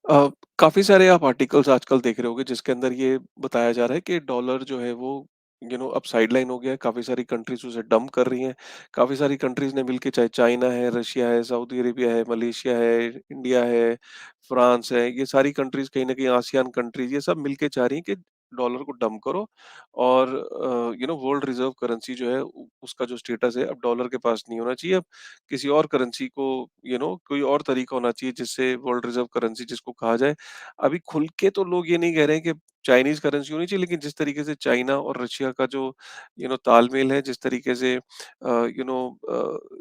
काफ़ी सारे आप आर्टिकल्स आजकल देख रहे होंगे जिसके अंदर ये बताया जा रहा है कि डॉलर जो है वो अब साइडलाइन हो गया है। काफ़ी सारी कंट्रीज़ उसे डंप कर रही हैं। काफ़ी सारी कंट्रीज़ ने मिलके चाहे चाइना है, रशिया है, सऊदी अरेबिया है, मलेशिया है, इंडिया है, फ्रांस है, ये सारी कंट्रीज़ कहीं न कहीं आसियान कंट्रीज़ ये सब मिलके चाह रही हैं कि डॉलर को डंप करो और वर्ल्ड रिज़र्व करेंसी जो है उ उसका जो स्टेटस है अब डॉलर के पास नहीं होना चाहिए। अब किसी और करेंसी को कोई और तरीका होना चाहिए जिससे वर्ल्ड रिज़र्व करेंसी जिसको कहा जाए। अभी खुल के तो लोग ये नहीं कह रहे हैं कि चाइनीज़ करेंसी होनी चाहिए, लेकिन जिस तरीके से चाइना और रशिया का जो तालमेल है, जिस तरीके से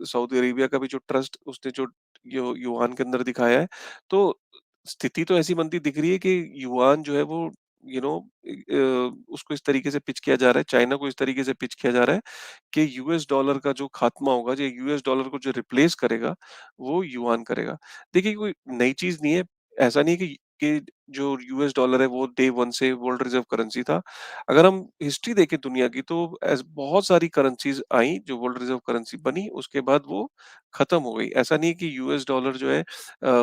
सऊदी अरेबिया का भी जो ट्रस्ट उसने जो युआन के अंदर दिखाया है, तो स्थिति तो ऐसी बनती दिख रही है कि युआन जो है वो उसको इस तरीके से पिच किया जा रहा है, चाइना को इस तरीके से पिच किया जा रहा है कि यूएस डॉलर का जो खात्मा होगा, जो यूएस डॉलर को जो रिप्लेस करेगा, वो युआन करेगा। देखिए, कोई नई चीज़ नहीं है। ऐसा नहीं है कि जो यूएस डॉलर है, वो डे 1 से वर्ल्ड रिज़र्व करेंसी था। अगर हम हिस्ट्री देखें दुनिया की, तो बहुत सारी करेंसीज़ आई, जो वर्ल्ड रिज़र्व करेंसी बनी, उसके बाद वो खत्म हो गई। ऐसा नहीं है कि यूएस डॉलर जो है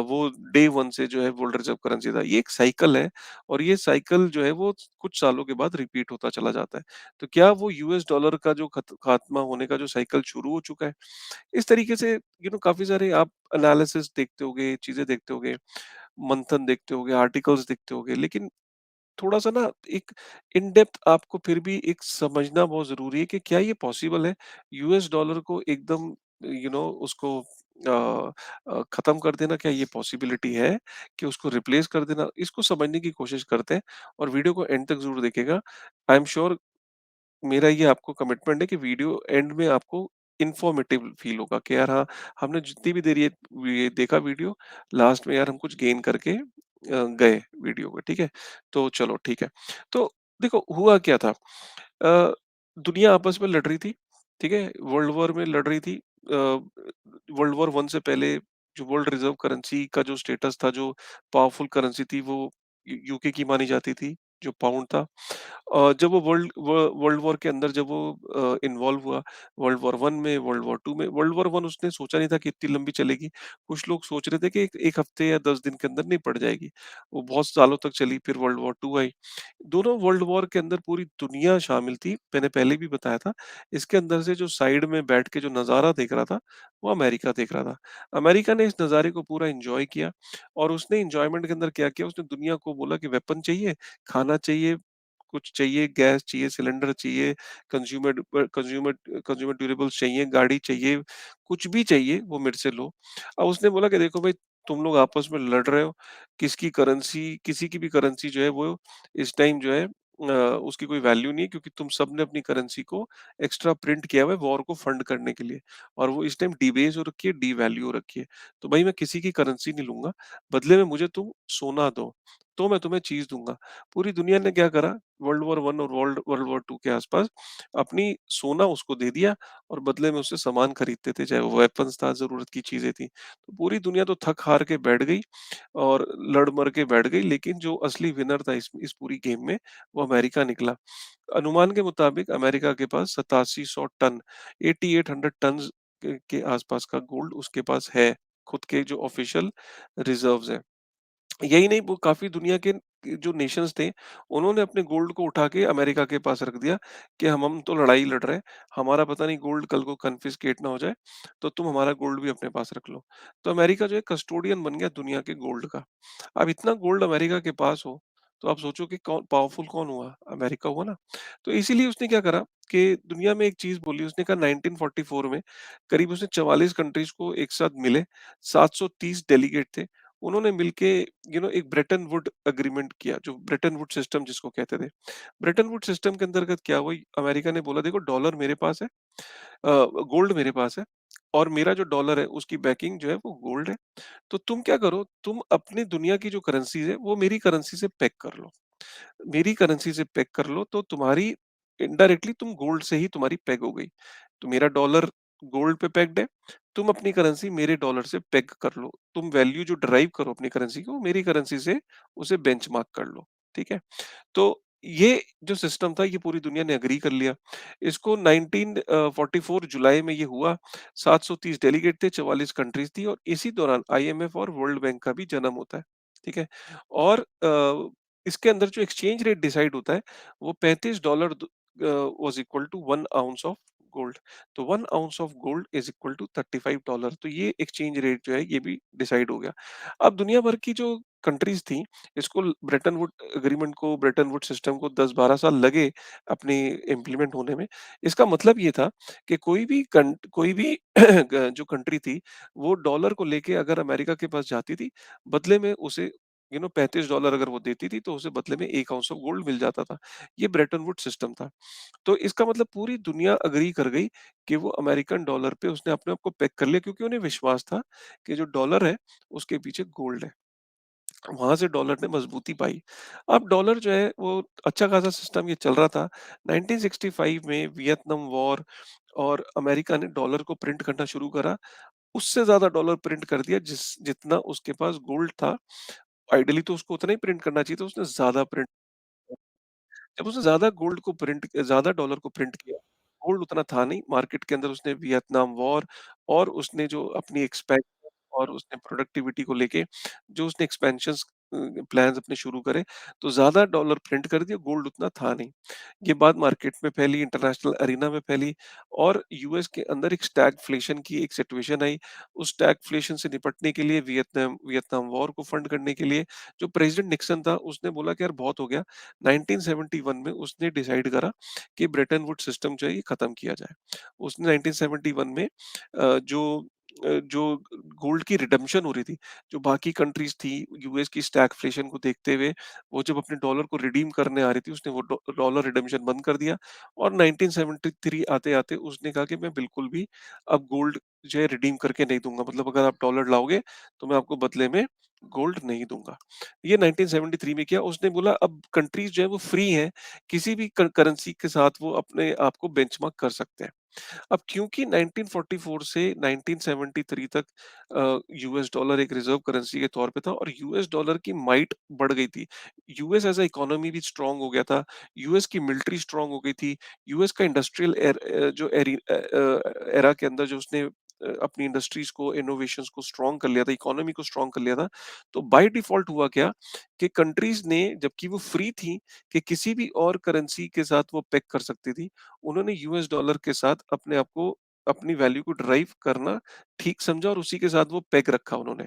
वो डे 1 से जो है वर्ल्ड रिज़र्व करेंसी था। ये एक साइकिल है और ये साइकिल जो है, वो कुछ सालों के बाद रिपीट होता चला जाता है। तो क्या वो यूएस डॉलर का जो खात्मा होने का जो साइकिल शुरू हो चुका है? इस तरीके से काफ़ी सारे आप एनालिसिस देखते होंगे, चीज़ें देखते होंगे, मंथन देखते होंगे, आर्टिकल्स देखते होंगे, लेकिन थोड़ा-सा ना एक इन डेप्थ आपको फिर भी एक समझना बहुत ज़रूरी है कि क्या ये पॉसिबल है? यूएस डॉलर को एकदम उसको खत्म कर देना, क्या ये पॉसिबिलिटी है कि उसको रिप्लेस कर देना? इसको समझने की कोशिश करते हैं और वीडियो को एंड तक ज़रूर देखिएगा। आई एम श्योर, मेरा ये आपको कमिटमेंट है कि वीडियो एंड में आपको इन्फॉर्मेटिव फील होगा कि यार हाँ, हमने जितनी भी देर ये देखा वीडियो, लास्ट में यार हम कुछ गेन करके गए वीडियो को, ठीक है? तो चलो ठीक है। तो देखो हुआ क्या था? दुनिया आपस में लड़ रही थी, ठीक है? वर्ल्ड वॉर में लड़ रही थी। वर्ल्ड वॉर 1 से पहले जो वर्ल्ड रिज़र्व करेंसी का जो स्टेटस था, जो पावरफुल करेंसी थी, वो यूके की मानी जाती थी, जो पाउंड था। जब वो वर्ल्ड वॉर के अंदर जब वो इन्वॉल्व हुआ, वर्ल्ड वॉर 1 में, वर्ल्ड वॉर 2 में, वर्ल्ड वॉर 1 उसने सोचा नहीं था कि इतनी लंबी चलेगी। कुछ लोग सोच रहे थे कि 1 हफ्ते या 10 दिन के अंदर निपट जाएगी। वो बहुत सालों तक चली, फिर वर्ल्ड वॉर 2 आई। दोनों वर्ल्ड वॉर के अंदर पूरी दुनिया शामिल थी, मैंने पहले भी बताया था। इसके अंदर से जो साइड में बैठ के जो नज़ारा देख रहा था, वो अमेरिका देख रहा था। अमेरिका ने इस नज़ारे को पूरा एन्जॉय किया और उसने एन्जॉयमेंट के अंदर क्या किया, उसने दुनिया को बोला कि वेपन चाहिए, खाना चाहिए, कुछ चाहिए, गैस चाहिए, सिलेंडर चाहिए, कंज्यूमर कंज्यूमर कंज्यूमर ड्यूरेबल्स चाहिए, गाड़ी चाहिए, कुछ भी चाहिए वो मेरे से लो। अब उसने बोला कि देखो भाई, तुम लोग आपस में लड़ रहे हो, किसी की भी करेंसी जो है वो इस टाइम जो है उसकी कोई वैल्यू नहीं है, क्योंकि तुम सबने अपनी करेंसी को एक्स्ट्रा प्रिंट किया हुआ है वॉर को फंड करने के लिए, और वो इस टाइम डिबेस हो रखी है, डीवैल्यू हो रखी है। तो भाई मैं किसी की करेंसी नहीं लूँगा, बदले में मुझे तुम सोना दो, तो मैं तुम्हें चीज़ दूँगा। पूरी दुनिया ने क्या करा, वर्ल्ड वॉर 1 और वर्ल्ड वर्ल्ड वॉर 2 के आसपास अपनी सोना उसको दे दिया और बदले में उससे सामान खरीदते थे, चाहे वो वेपन्स था, ज़रूरत की चीज़ें थी। तो पूरी दुनिया तो थक हार के बैठ गई और लड़ मर के बैठ गई, लेकिन जो असली विनर था इस पूरी गेम में, वो अमेरिका निकला। अनुमान के मुताबिक अमेरिका के पास 8700 टन, 8800 टन्स के आसपास का गोल्ड उसके पास है, खुद के जो ऑफिशियल रिजर्व्स हैं। यही नहीं, वो काफ़ी दुनिया के जो नेशंस थे, उन्होंने अपने गोल्ड को उठा के अमेरिका के पास रख दिया कि हम तो लड़ाई लड़ रहे हैं, हमारा पता नहीं गोल्ड कल को कन्फिस्केट ना हो जाए, तो तुम हमारा गोल्ड भी अपने पास रख लो। तो अमेरिका जो है कस्टोडियन बन गया दुनिया के गोल्ड का। अब इतना गोल्ड अमेरिका के पास हो, तो आप सोचो कि कौन हुआ? अमेरिका हुआ ना। तो इसीलिए उसने क्या करा कि दुनिया में एक चीज़ बोली, उसने कहा 1944 में करीब उसने 44 कंट्रीज़ को एक साथ मिले, 730 डेलीगेट थे। उन्होंने मिलके एक ब्रेटन वुड एग्रीमेंट किया, जो ब्रेटन वुड सिस्टम जिसको कहते थे। ब्रेटन वुड सिस्टम के अंतर्गत क्या हुआ, अमेरिका ने बोला देखो, डॉलर मेरे पास है, गोल्ड मेरे पास है, और मेरा जो डॉलर है उसकी बैकिंग जो है वो गोल्ड है। तो तुम क्या करो, तुम अपनी दुनिया की जो करेंसी है वो मेरी करेंसी से पैक कर लो, मेरी करेंसी से पेग कर लो, तो तुम्हारी इनडायरेक्टली तुम गोल्ड से ही तुम्हारी पेग हो गई। तो मेरा डॉलर गोल्ड पे पेग्ड है, तुम अपनी करेंसी मेरे डॉलर से पेग कर लो। तुम वैल्यू जो डिराइव करो अपनी करेंसी की, वो मेरी करेंसी से उसे बेंचमार्क कर लो। ठीक है? तो ये जो सिस्टम था, ये पूरी दुनिया ने एग्री कर लिया। इसको 1944 जुलाई में ये हुआ। 730 डेलीगेट थे, 44 कंट्रीज़ थी, और इसी दौरान आईएमएफ और वर्ल्ड बैंक का भी जन्म होता है। ठीक है? और इसके अंदर जो एक्सचेंज रेट डिसाइड होता है, वो $35 was equal to 1 ounce of gold. तो 1 ounce of gold is equal to $35। तो ये एक्सचेंज रेट जो है, ये भी डिसाइड हो गया। अब दुनिया भर की जो कंट्रीज़ थी, इसको ब्रेटन वुड एग्रीमेंट को, ब्रेटन वुड सिस्टम को 10-12 साल लगे अपने इम्प्लीमेंट होने में। इसका मतलब ये था कि कोई भी जो कंट्री थी, वो डॉलर को लेके अगर अमेरिका के पास जाती थी, बदले में उसे $35 अगर वो देती थी, तो उसे बदले में 1 आउंस ऑफ गोल्ड मिल जाता था। ये ब्रेटन वुड सिस्टम था। तो इसका मतलब पूरी दुनिया एग्री कर गई कि वो अमेरिकन डॉलर पे उसने अपने आप को पेग कर लिया, क्योंकि उन्हें विश्वास था कि जो डॉलर है, उसके पीछे गोल्ड है। वहाँ से डॉलर ने मजबूती पाई। अब डॉलर जो है, वो अच्छा खासा सिस्टम ये चल रहा था। 1965 में वियतनाम वॉर और अमेरिका ने डॉलर को प्रिंट करना शुरू करा। उससे ज़्यादा डॉलर प्रिंट कर दिया जितना उसके पास गोल्ड था। आइडियली तो उसको उतना ही प्रिंट करना चाहिए था, उसने ज़्यादा प्रिंट। जब उसने ज़्यादा डॉलर को प्रिंट किया, गोल्ड उतना था नहीं मार्केट के अंदर। उसने वियतनाम वॉर और उसने जो अपनी एक्सपेंशन और उसने प्रोडक्टिविटी को लेके जो उसने एक्सपेंशंस प्लान्स अपने शुरू करे, तो ज़्यादा डॉलर प्रिंट कर दिया, गोल्ड उतना था नहीं। ये बात मार्केट में फैली, इंटरनेशनल अरीना में फैली और यूएस के अंदर एक स्टैगफ्लेशन की एक सिचुएशन आई। उस स्टैगफ्लेशन से निपटने के लिए, वियतनाम वियतनाम वॉर को फंड करने के लिए, जो प्रेसिडेंट निक्सन था, उसने बोला कि यार बहुत हो गया। 1971 में उसने डिसाइड करा कि ब्रेटन वुड्स सिस्टम जो है, ये खत्म किया जाए। उसने 1971 में जो गोल्ड की रिडेम्पशन हो रही थी, जो बाकी कंट्रीज थी यूएस की स्टैगफ्लेशन को देखते हुए, वो जब अपने डॉलर को रिडीम करने आ रही थी, उसने वो डॉलर रिडेम्पशन बंद कर दिया। और 1973 आते आते उसने कहा कि मैं बिल्कुल भी अब गोल्ड जो है रिडीम करके नहीं दूंगा, मतलब अगर आप डॉलर लाओगे, तो मैं आपको बदले में गोल्ड नहीं दूंगा। ये 1973 में किया। उसने बोला अब कंट्रीज जो है, वो फ्री हैं, किसी भी करेंसी के साथ वो अपने आप को बेंचमार्क कर सकते हैं। अब क्योंकि 1944 से 1973 तक यूएस डॉलर एक रिजर्व करेंसी के तौर पे था और यूएस डॉलर की माइट बढ़ गई थी। यूएस एज़ अ इकोनॉमी भी स्ट्रांग हो गया था। यूएस की मिलिट्री स्ट्रांग हो गई थी। यूएस का इंडस्ट्रियल एरा के अंदर जो उसने अपनी इंडस्ट्रीज को, इनोवेशंस को स्ट्रांग कर लिया था, इकोनॉमी को स्ट्रांग कर लिया था। तो बाय डिफॉल्ट हुआ क्या कि कंट्रीज ने, जबकि वो फ्री थी कि किसी भी और करेंसी के साथ वो पेग कर सकती थी, उन्होंने यूएस डॉलर के साथ अपने आप को, अपनी वैल्यू को ड्राइव करना ठीक समझा और उसी के साथ वो पेग रखा उन्होंने।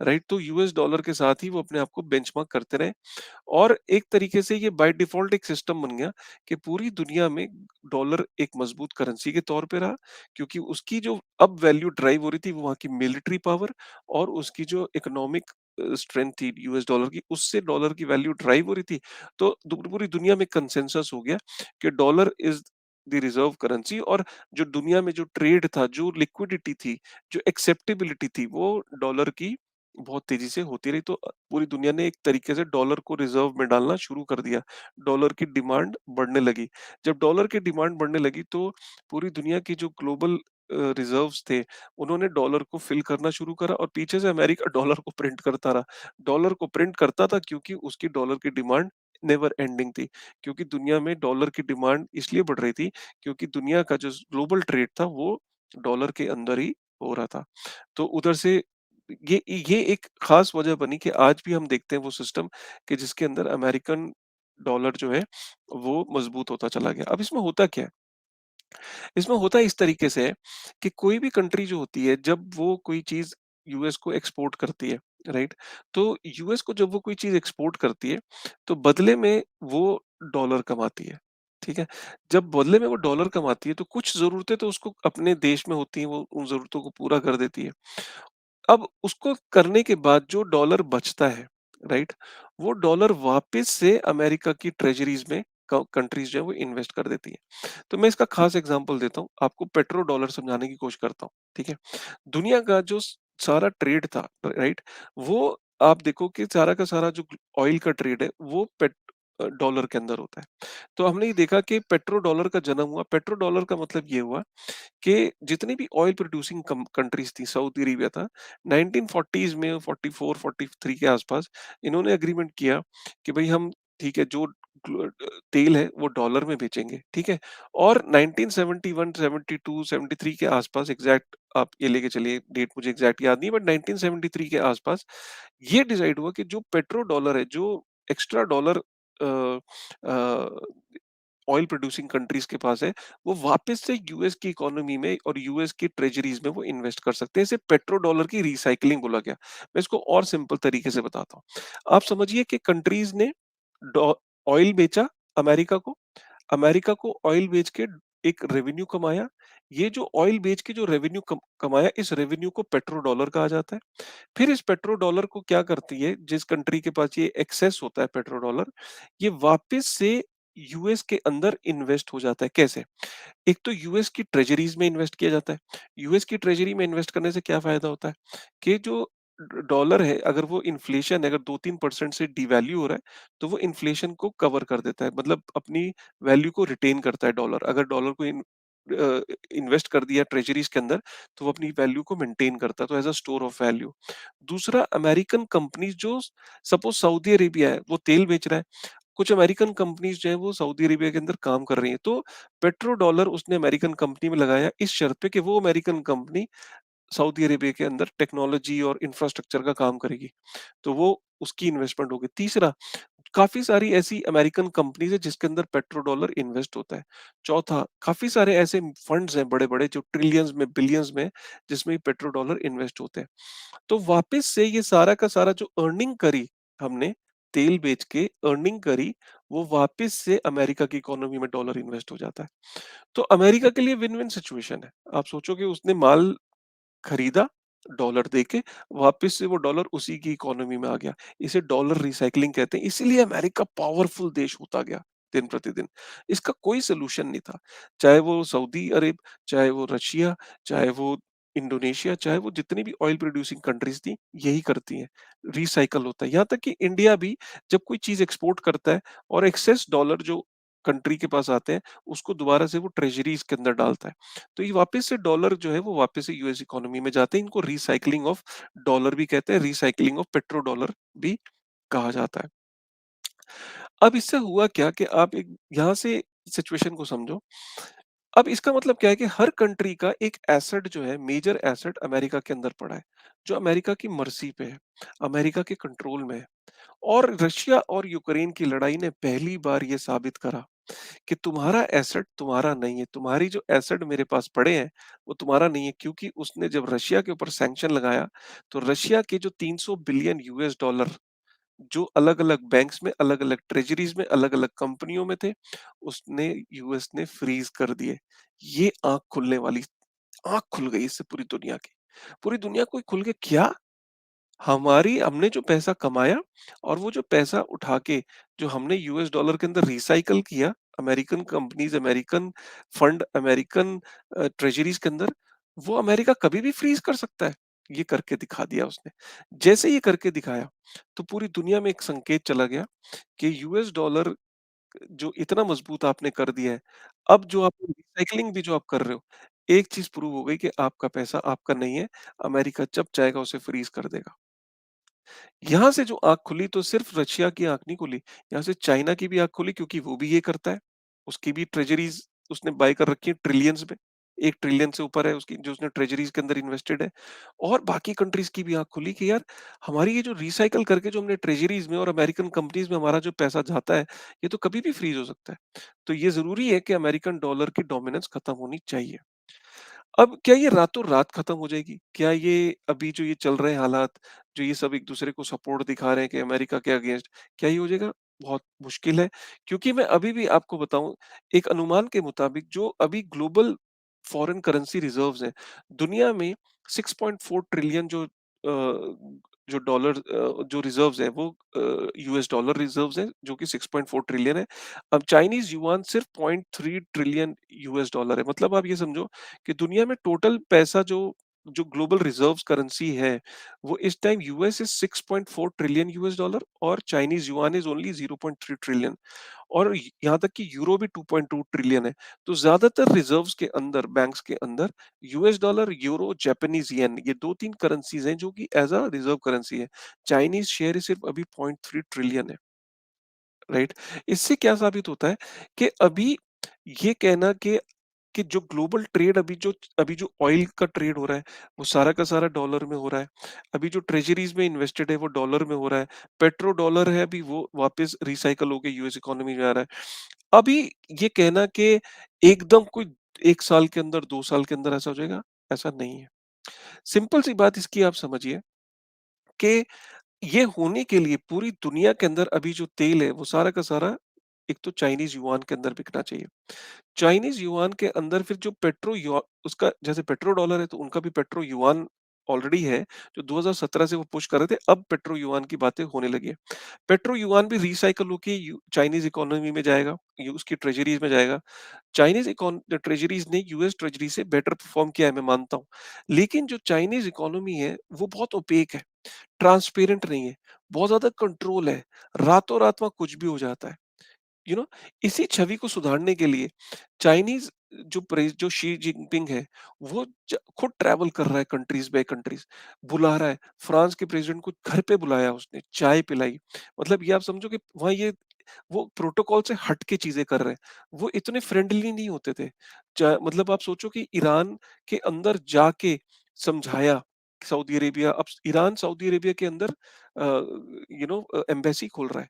राइट, तो यूएस डॉलर के साथ ही वो अपने आप को बेंचमार्क करते रहे। और एक तरीके से ये बाय डिफॉल्ट एक सिस्टम बन गया कि पूरी दुनिया में डॉलर एक मजबूत करेंसी के तौर पे रहा, क्योंकि उसकी जो अब वैल्यू ड्राइव हो रही थी, वो वहाँ की मिलिट्री पावर और उसकी जो इकोनॉमिक स्ट्रेंथ थी यूएस डॉलर की, उससे डॉलर की वैल्यू ड्राइव हो रही थी। तो पूरी दुनिया में कंसेंसस हो गया कि dollar is the reserve currency. और जो दुनिया में जो ट्रेड था, जो लिक्विडिटी थी, जो एक्सेप्टेबिलिटी थी, वो डॉलर की बहुत तेजी से होती रही। तो पूरी दुनिया ने एक तरीके से डॉलर को रिजर्व में डालना शुरू कर दिया। डॉलर की डिमांड बढ़ने लगी। जब डॉलर की डिमांड बढ़ने लगी, तो पूरी दुनिया की जो ग्लोबल रिजर्व्स थे, उन्होंने डॉलर को फिल करना शुरू करा और पीछे से अमेरिका डॉलर को प्रिंट करता रहा। डॉलर को प्रिंट करता था क्योंकि उसकी डॉलर की डिमांड नेवर एंडिंग थी। क्योंकि दुनिया में डॉलर की डिमांड इसलिए बढ़ रही थी, क्योंकि दुनिया का जो ग्लोबल ट्रेड था, वो डॉलर के अंदर ही हो रहा था। तो उधर से ये एक खास वजह बनी कि आज भी हम देखते हैं वो सिस्टम, कि जिसके अंदर अमेरिकन डॉलर जो है, वो मजबूत होता चला गया। अब इसमें होता क्या है? इसमें होता इस तरीके से है कि कोई भी कंट्री जो होती है, जब वो कोई चीज़ यूएस को एक्सपोर्ट करती है, राइट? तो यूएस को जब वो कोई चीज़ एक्सपोर्ट करती है, तो बदले में वो डॉलर कमाती है, ठीक है? जब बदले में वो डॉलर कमाती है, तो कुछ ज़रूरतें तो उसको अपने देश में होती हैं, वो उन ज़रूरतों को पूरा कर देती है। अब उसको करने के बाद जो डॉलर बचता है, राइट? वो डॉलर वापस से अमेरिका की ट्रेजरीज़ में कंट्रीज़ जो है, वो इन्वेस्ट कर देती है। तो मैं इसका खास एग्जांपल देता हूँ, आपको पेट्रो डॉलर समझाने की कोशिश करता हूँ, ठीक है? दुनिया का जो सारा ट्रेड था, राइट? वो आप देखो कि सारा का सारा जो ऑयल का ट्रेड है, वो डॉलर के अंदर होता है। तो हमने ये देखा कि पेट्रो डॉलर का जन्म हुआ। पेट्रो डॉलर का मतलब ये हुआ कि जितनी भी ऑयल प्रोड्यूसिंग कंट्रीज थी, सऊदी अरेबिया था, 1940s में 44 43 के आसपास इन्होंने एग्रीमेंट किया कि भाई हम, ठीक है, जो तेल है वो डॉलर में बेचेंगे, ठीक है? और 1971, 72, 73 के आसपास एग्ज़ैक्ट आप ये लेके चलिए, डेट मुझे एग्ज़ैक्ट याद नहीं है, बट 1973 के आसपास ये डिसाइड हुआ कि जो पेट्रो डॉलर है, जो एक्स्ट्रा डॉलर अ, ऑयल प्रोड्यूसिंग कंट्रीज़ के पास है, वो वापस से यूएस की इकोनॉमी में और यूएस की ट्रेज़रीज़ में वो इन्वेस्ट कर सकते हैं। इसे पेट्रो डॉलर की रीसाइक्लिंग बोला गया। मैं इसको और सिंपल तरीके से बताता हूँ। आप समझिए कि कंट्रीज़ ने डॉ ऑयल बेचा अमेरिका को, अमेरिका को ऑयल बेच के एक रेवेन्यू कमाया। ये जो ऑयल बेच के जो रेवेन्यू कमाया, इस रेवेन्यू को पेट्रो डॉलर कहा जाता है। फिर इस पेट्रो डॉलर को क्या करती है, जिस कंट्री के पास ये एक्सेस होता है पेट्रो डॉलर, ये वापस से यूएस के अंदर इन्वेस्ट हो जाता है। कैसे? एक तो यूएस की ट्रेजरीज में इन्वेस्ट किया जाता है। यूएस की ट्रेजरी में इन्वेस्ट करने से क्या फायदा होता है कि जो डॉलर है, अगर वो इन्फ्लेशन अगर 2-3% से डिवैल्यू हो रहा है, तो वो इन्फ्लेशन को कवर कर देता है, मतलब अपनी वैल्यू को रिटेन करता है डॉलर। अगर डॉलर को इन्वेस्ट कर दिया ट्रेजरीज के अंदर, तो वो अपनी वैल्यू को मेंटेन करता है, तो as a store of value. दूसरा, अमेरिकन कंपनीज जो, सपोज सऊदी अरेबिया है, वो तेल बेच रहा है, कुछ अमेरिकन कंपनीज जो है वो सऊदी अरेबिया के अंदर काम कर रही हैं, तो पेट्रो डॉलर उसने अमेरिकन कंपनी में लगाया, इस शर्त पे कि वो अमेरिकन कंपनी सऊदी अरेबिया के अंदर टेक्नोलॉजी और इंफ्रास्ट्रक्चर का काम करेगी, तो वो उसकी इन्वेस्टमेंट होगी। तीसरा, काफ़ी सारी ऐसी अमेरिकन कंपनीज़ है जिसके अंदर पेट्रो डॉलर इन्वेस्ट होता है। चौथा, काफ़ी सारे ऐसे फंड्स हैं बड़े-बड़े जो ट्रिलियंस में, बिलियंस में, जिसमें पेट्रो डॉलर इन्वेस्ट होते हैं। तो वापस से ये सारा का सारा जो अर्निंग करी हमने, तेल बेच के अर्निंग करी, वो वापस से अमेरिका की इकोनॉमी में डॉलर इन्वेस्ट हो जाता है। तो अमेरिका के लिए विन-विन सिचुएशन है। आप सोचो कि उसने माल खरीदा, डॉलर देके, वापस से वो डॉलर उसी की इकोनॉमी में आ गया। इसे डॉलर रिसाइक्लिंग कहते हैं, इसीलिए अमेरिका पावरफुल देश होता गया दिन प्रतिदिन। इसका कोई सॉल्यूशन नहीं था। चाहे वो सऊदी अरब, चाहे वो रशिया, चाहे वो इंडोनेशिया, चाहे वो जितनी भी ऑयल प्रोड्यूसिंग कंट्रीज़ थी, यही करती हैं। रिसाइकल होता है। यहाँ तक कि इंडिया भी जब कोई चीज़ एक्सपोर्ट करता है और एक्सेस डॉलर जो कंट्री के पास आते हैं, उसको दोबारा से वो ट्रेज़रीज़ के अंदर डालता है। तो ये वापस से डॉलर जो है वो वापस से यूएस इकोनॉमी में जाते हैं। इनको रिसाइक्लिंग ऑफ डॉलर भी कहते हैं, रिसाइक्लिंग ऑफ पेट्रो डॉलर भी कहा जाता है। अब इससे हुआ क्या कि आप एक यहाँ से सिचुएशन को समझो। अब इसका मतलब क्या है कि हर कंट्री का एक एसेट जो है, मेजर एसेट अमेरिका के अंदर पड़ा है, जो अमेरिका की मर्ज़ी पे है, अमेरिका के कंट्रोल में है। और रशिया और यूक्रेन की लड़ाई ने पहली बार ये साबित करा कि तुम्हारा एसेट तुम्हारा नहीं है, तुम्हारी जो एसेट मेरे पास पड़े हैं, वो तुम्हारा नहीं है, क्योंकि उसने जब रशिया के ऊपर सैंक्शन लगाया, तो रशिया के जो 300 बिलियन यूएस डॉलर जो अलग-अलग बैंक्स में, अलग-अलग ट्रेज़रीज़ में, अलग-अलग कंपनियों में थे, उसने यूएस ने फ्रीज़ कर दिए। ये आँख खुलने वाली, आँख खुल गई इससे पूरी दुनिया की। पूरी दुनिया को खुल के क्या? हमारी हमने जो पैसा कमाया और वो जो पैसा उठा के जो हमने यूएस डॉलर के अंदर रिसाइकल किया, American companies, American fund, American treasuries के अंदर, वो अमेरिका कभी भी फ्रीज कर सकता है। ये करके दिखा दिया उसने। जैसे ये करके दिखाया, तो पूरी दुनिया में एक संकेत चला गया कि यूएस डॉलर जो इतना मजबूत आपने कर दिया है, अब जो आप रिसाइक्लिंग भी जो आप कर रहे हो, एक चीज प्रूव हो गई कि आपका पैसा आपका नहीं है, अमेरिका जब चाहेगा उसे फ्रीज कर देगा। यहाँ से जो आँख खुली, तो सिर्फ रशिया की आँख नहीं खुली, यहाँ से चाइना की भी आँख खुली, क्योंकि वो भी ये करता है। उसकी भी ट्रेज़रीज़ उसने बाय कर रखी है ट्रिलियंस में। 1 ट्रिलियन से ऊपर है उसकी जो उसने ट्रेज़रीज़ के अंदर इन्वेस्टेड है। और बाकी कंट्रीज़ की भी आँख खुली कि यार, हमारी ये जो रिसाइकिल करके जो हमने ट्रेज़रीज़ में और अमेरिकन कंपनीज़ में हमारा जो पैसा जाता है, ये तो कभी भी फ्रीज़ हो सकता है। तो ये ज़रूरी है कि अमेरिकन डॉलर की डोमिनेंस खत्म होनी चाहिए। अब क्या ये रातों-रात खत्म हो जाएगी? क्या ये अभी जो ये चल रहे हैं हालात, जो ये सब एक-दूसरे को सपोर्ट दिखा रहे हैं कि अमेरिका के अगेंस्ट, क्या ये हो जाएगा? बहुत मुश्किल है। क्योंकि मैं अभी भी आपको बताऊँ, एक अनुमान के मुताबिक जो अभी ग्लोबल फॉरेन करेंसी रिज़र्व्स हैं, दुनिया में 6.4 ट्रिलियन जो डॉलर जो रिज़र्व्स हैं, वो यूएस डॉलर रिज़र्व्स हैं, जो कि 6.4 ट्रिलियन है। अब चाइनीज़ युआन सिर्फ 0.3 ट्रिलियन यूएस डॉलर है। मतलब आप ये समझो कि दुनिया में टोटल पैसा जो जो ग्लोबल रिजर्व्स करेंसी है, वो इस time US is 6.4 trillion US dollar और Chinese yuan is only 0.3 trillion. और यहाँ तक कि यूरो भी 2.2 ट्रिलियन है। तो ज्यादातर रिजर्व्स के अंदर, बैंक्स के अंदर, US dollar, euro, Japanese yen, ये दो तीन करेंसीज हैं जो कि एज अ रिजर्व करेंसी है। चाइनीज शेयर सिर्फ अभी 0.3 ट्रिलियन है। राइट? इससे क्या साबित होता है कि अभी ये कहना कि जो ग्लोबल ट्रेड अभी जो ऑयल का ट्रेड हो रहा है, वो सारा का सारा डॉलर में हो रहा है। अभी जो ट्रेज़रीज़ में इन्वेस्टेड है, वो डॉलर में हो रहा है। पेट्रो डॉलर है, अभी वो वापस रिसाइकल होके यूएस इकोनॉमी में आ रहा है। अभी ये कहना कि एकदम कोई 1 साल के अंदर, 2 साल के अंदर ऐसा हो जाएगा, ऐसा नहीं है। सिंपल सी बात इसकी आप समझिए कि ये होने के लिए पूरी दुनिया के अंदर अभी जो तेल है, वो सारा का सारा एक तो चाइनीज़ युआन के अंदर बिकना चाहिए। चाइनीज़ युआन के अंदर फिर जो पेट्रो युआ उसका जैसे पेट्रो डॉलर है तो उनका भी पेट्रो युआन ऑलरेडी है, जो 2017 से वो पुश कर रहे थे, अब पेट्रो युआन की बातें होने लगी है। पेट्रो युआन भी रिसाइकिल होके यू चाइनीज़ इकोनॉमी में जाएगा, ये उसकी ट्रेज़रीज़ में जाएगा। चाइनीज़ ट्रेज़रीज़ ने यूएस ट्रेज़री से बेटर परफ़ॉर्म किया है, मैं मानता हूँ। लेकिन जो चाइनीज़ इकोनॉमी है, वो बहुत ओपेक है, ट्रांसपेरेंट नहीं है, बहुत ज़्यादा कंट्रोल है, रातों-रात वहाँ कुछ भी हो जाता है। यू नो इसी छवि को सुधारने के लिए चाइनीज जो शी जिनपिंग है वो खुद ट्रैवल कर रहा है कंट्रीज बाय कंट्रीज बुला रहा है फ्रांस के प्रेसिडेंट को घर पे बुलाया उसने चाय पिलाई मतलब ये आप समझो कि वहाँ ये वो प्रोटोकॉल से हट के चीजें कर रहे हैं वो इतने फ्रेंडली नहीं होते थे मतलब आप सोचो कि ईरान के अंदर जाके समझाया सऊदी अरेबिया अब ईरान सऊदी अरेबिया के अंदर एम्बेसी खोल रहा है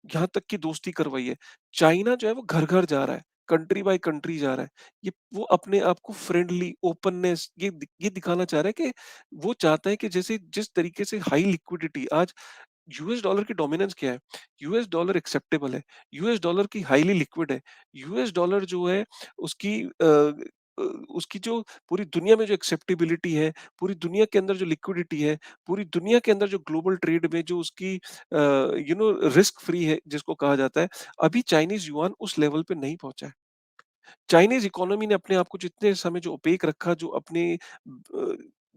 यहाँ तक कि दोस्ती करवाई है। चाइना जो है वो घर-घर जा रहा है, कंट्री बाय कंट्री जा रहा है। ये वो अपने आप को फ्रेंडली, ओपननेस ये दिखाना चाह रहा है कि वो चाहता है कि जैसे जिस तरीके से हाई लिक्विडिटी आज यूएस डॉलर की डोमिनेंस क्या है? यूएस डॉलर एक्सेप्टेबल है, यूएस डॉलर की हाइली लिक्विड है, यूएस डॉलर जो है उसकी अ, उसकी जो पूरी दुनिया में जो एक्सेप्टेबिलिटी है, पूरी दुनिया के अंदर जो लिक्विडिटी है, पूरी दुनिया के अंदर जो ग्लोबल ट्रेड में जो उसकी रिस्क फ्री है जिसको कहा जाता है, अभी चाइनीज़ युआन उस लेवल पे नहीं पहुँचा है। चाइनीज़ इकोनॉमी ने अपने आप को जितने समय जो ओपेक रखा, जो अपने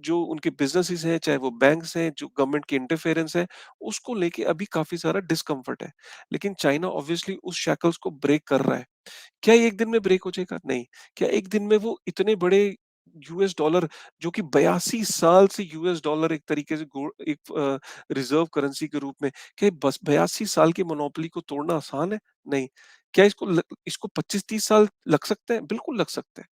जो उनके बिज़नेसेस हैं, चाहे वो बैंक्स हैं, जो गवर्नमेंट की इंटरफेरेंस है, उसको लेके अभी काफ़ी सारा डिस्कम्फर्ट है। लेकिन चाइना ऑब्वियसली उस शैकल्स को ब्रेक कर रहा है। क्या ये एक दिन में ब्रेक हो जाएगा? नहीं। क्या एक दिन में वो इतने बड़े यूएस डॉलर जो कि 82 साल से यूएस डॉलर एक तरीके से रिज़र्व करेंसी के रूप में, क्या बस 82 साल की मोनोपोली को तोड़ना आसान है? नहीं। क्या इसको 25-30 साल लग सकते हैं? बिल्कुल लग सकते हैं।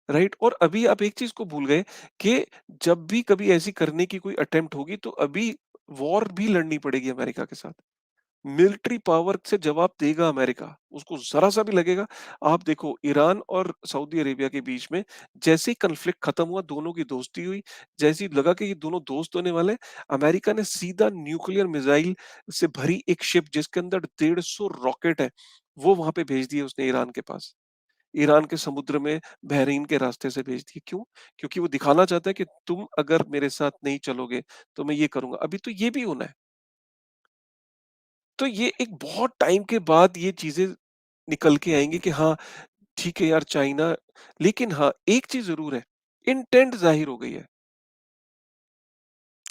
राइट? और अभी आप एक चीज़ को भूल गए कि जब भी कभी ऐसी करने की कोई अटेम्प्ट होगी तो अभी वॉर भी लड़नी पड़ेगी अमेरिका के साथ। मिलिट्री पावर से जवाब देगा अमेरिका, उसको ज़रा-सा भी लगेगा आप देखो ईरान और सऊदी अरेबिया के बीच में जैसे ही कॉन्फ्लिक्ट खत्म हुआ, दोनों की दोस्ती हुई, जैसे ही लगा कि ये दोनों दोस्त होने वाले हैं, अमेरिका ने सीधा न्यूक्लियर मिसाइल से भरी एक शिप जिसके अंदर 150 रॉकेट है, वो वहाँ पे भेज दिए उसने ईरान के पास। ईरान के समुद्र में बहरीन के रास्ते से भेज दिए, क्यों? क्योंकि वो दिखाना चाहता है कि तुम अगर मेरे साथ नहीं चलोगे, तो मैं ये करूँगा। अभी तो ये भी होना है। तो ये एक बहुत टाइम के बाद ये चीज़ें निकल के आएँगी कि हाँ, ठीक है यार चाइना लेकिन हाँ, एक चीज़ ज़रूर है, इंटेंट ज़ाहिर हो गई है।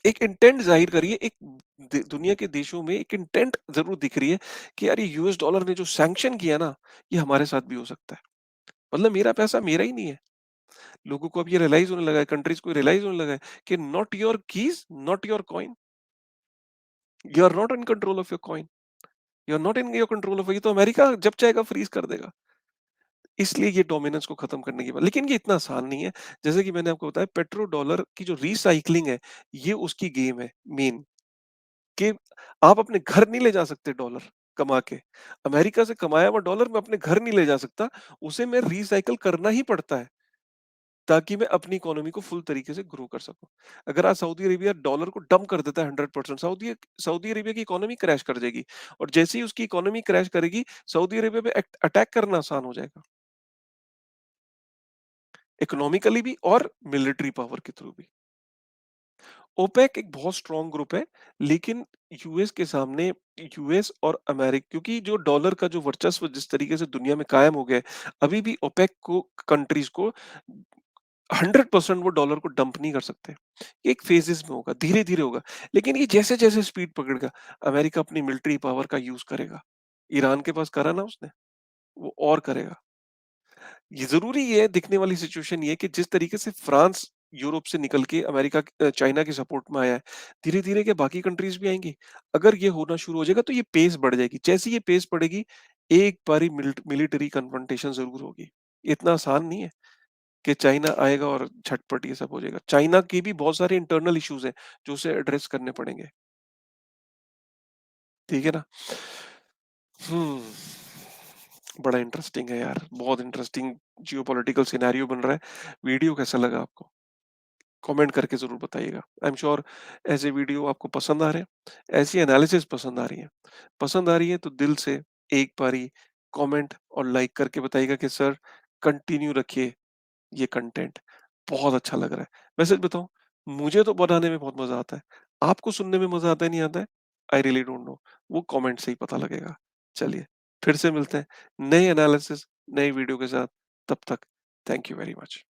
एक इंटेंट ज़ाहिर करिए, एक दुनिया के देशों में एक इंटेंट ज़रूर दिख रही है कि यार ये यूएस डॉलर ने जो सैंक्शन किया ना, ये हमारे साथ भी हो सकता है। मतलब मेरा पैसा मेरा ही नहीं है। लोगों को अब ये रियलाइज़ होने लगा है, कंट्रीज़ को रियलाइज़ होने लगा है कि not your keys, not your coin, you are not in control of your coin, you are not in your control of ये तो अमेरिका जब चाहेगा फ्रीज़ कर देगा। इसलिए ये डोमिनेंस को खत्म करने की बात लेकिन ये इतना आसान नहीं है। जैसे कि मैंने आपको बताया पेट्रो डॉलर की जो रीसाइक्लिंग है, ये उसकी गेम है मेन कि आप अपने घर नहीं ले जा सकते डॉलर कमा के। अमेरिका से कमाया हुआ डॉलर मैं अपने घर नहीं ले जा सकता, उसे मैं रीसाइकिल करना ही पड़ता है, ताकि मैं अपनी इकोनॉमी को फुल तरीके से ग्रो कर सकूँ। अगर आज सऊदी अरेबिया डॉलर को डंप कर देता है 100% सऊदी सऊदी अरेबिया की इकोनॉमी क्रैश कर जाएगी और जैसे ही उसकी इकोनॉमी क्रैश करेगी, सऊदी अरेबिया पे अटैक करना आसान हो जाएगा। इकोनॉमिकली भी और मिलिट्री पावर के थ्रू भी। ओपेक एक बहुत स्ट्रॉन्ग ग्रुप है, लेकिन यूएस के सामने यूएस और अमेरिका क्योंकि जो डॉलर का जो वर्चस्व जिस तरीके से दुनिया में कायम हो गया है, अभी भी ओपेक को कंट्रीज को 100% वो डॉलर को डंप नहीं कर सकते। ये एक फेजेस में होगा, धीरे-धीरे होगा। लेकिन ये जैसे-जैसे स्पीड पकड़ेगा, अमेरिका अपनी मिलिट्री पावर का यूज़ करेगा। ईरान के पास करा ना उसने, वो और करेगा। ये ज़रूरी ये है दिखने वाली सिचुएशन ये है कि जिस तरीके से फ्रांस यूरोप से निकल के चाइना के सपोर्ट में आया है। धीरे-धीरे क्या बाकी कंट्रीज़ भी आएँगी? अगर ये होना शुरू हो जाएगा तो ये पेस बढ़ जाएगी। जैसे ही ये पेस बढ़ेगी, एक बारी मिलिटरी कन्फ्रंटेशन ज़रूर होगी। इतना आसान नहीं है कि चाइना आएगा और झटपट ये सब हो जाएगा। चाइना के भी बहुत सारे इंटरनल इश्यूज़ हैं, जो उसे एड्रेस करने पड़ेंगे। ठीक है ना? हुँ। बड़ा इंटरेस्टिंग है यार, बहुत इंटरेस्टिंग जियोपॉलिटिकल सिनेरियो बन रहा है। वीडियो कैसा लगा आपको? कमेंट करके ज़रूर बताइएगा। आई एम श्योर ऐसे वीडियो आपको पसंद आ रहे हैं, ऐसी एनालिसिस पसंद आ रही है। पसंद आ रही है तो दिल से एक बारी कमेंट और लाइक करके बताइएगा कि सर कंटिन्यू रखिए ये कंटेंट, बहुत अच्छा लग रहा है। मैं सच बताऊँ, मुझे तो बनाने में बहुत मज़ा आता है। आपको सुनने में मज़ा आता है, नहीं आता है? I really don't know. वो कमेंट से ही पता लगेगा। चलिए, फिर से मिलते हैं नए एनालिसिस, नई वीडियो के साथ। तब तक थैंक यू वेरी मच।